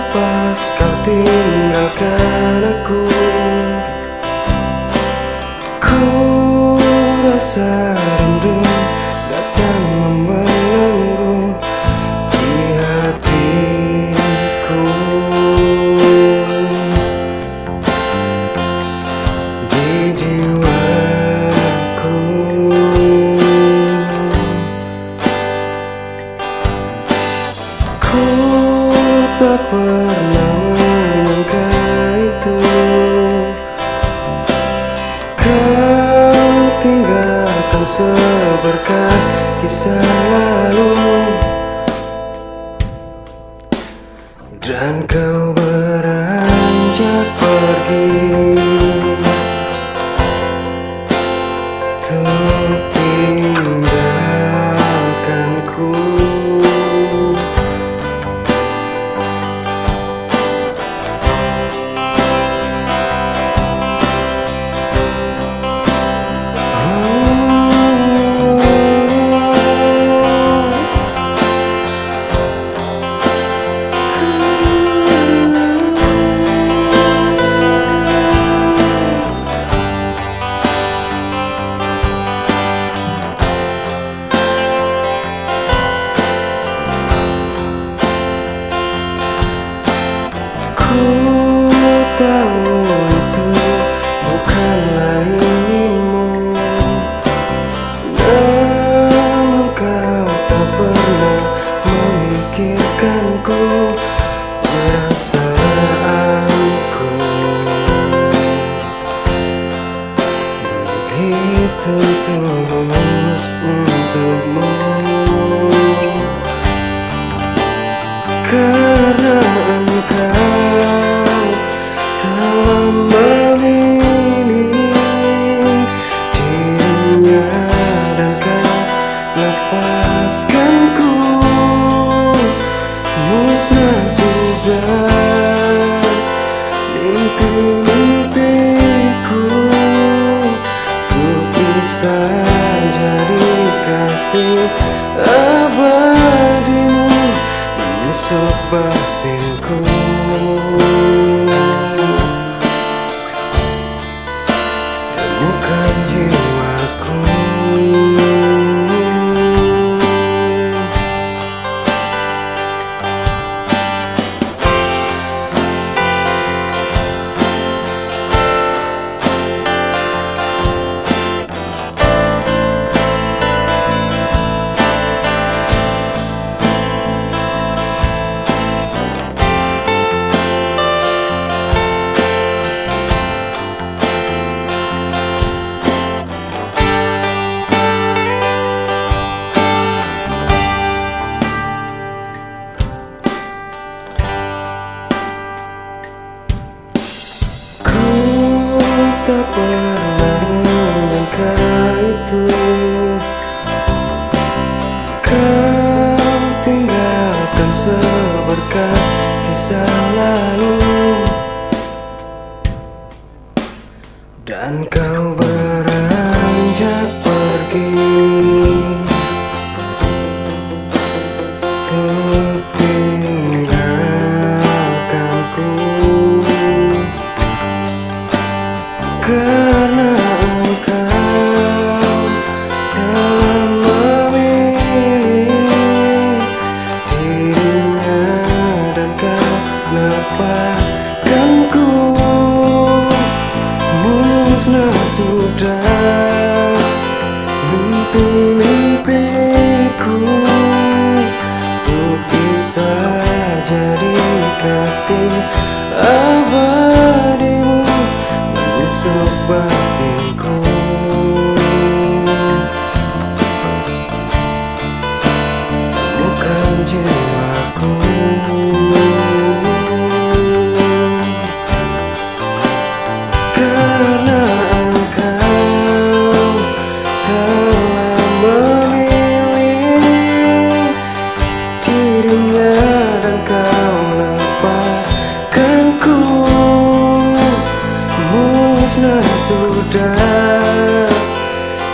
Selepas kau tinggalkan aku, ku rasa rindu datang membelenggu di hatiku, di jiwaku. Ku tak pernah menyangka itu, kau tinggalkan seberkas kisah lalu, dan kau beranjak pergi untuk tinggalkanku. Ku tahu itu bukanlah inginmu, namun kau tak pernah memikirkanku, perasaanku begitu tulus untukmu. Karena engkau telah memilih dirinya dan kau lepaskanku, musnah sudah mimpi-mimpiku, ku bisa jadi kasih abadimu menusuk batinku. Bukan jiwaku. Tak pernah menyangka itu, kau tinggalkan seberkas kisah lalu, dan kau beranjak pergi untuk tinggalkanku. Karena engkau telah memilih dirinya dan kau lepaskanku, musnah sudah mimpi-mimpiku, ku bisa jadi kasih abadimu menusuk batinku. Bukan jiwaku. Karena engkau telah memilih dirinya dan kau lepaskanku, musnah sudah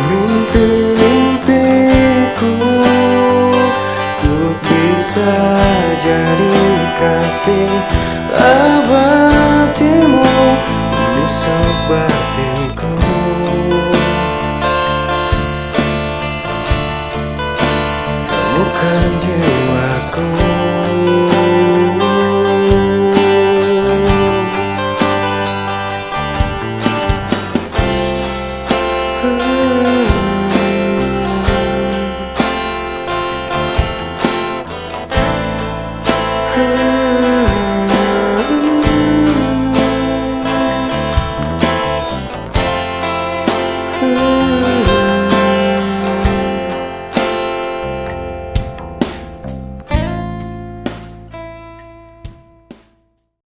mimpi-mimpiku, ku bisa menjadi kasih abadimu, menusuk batinku. Bukan jiwaku. Hmm.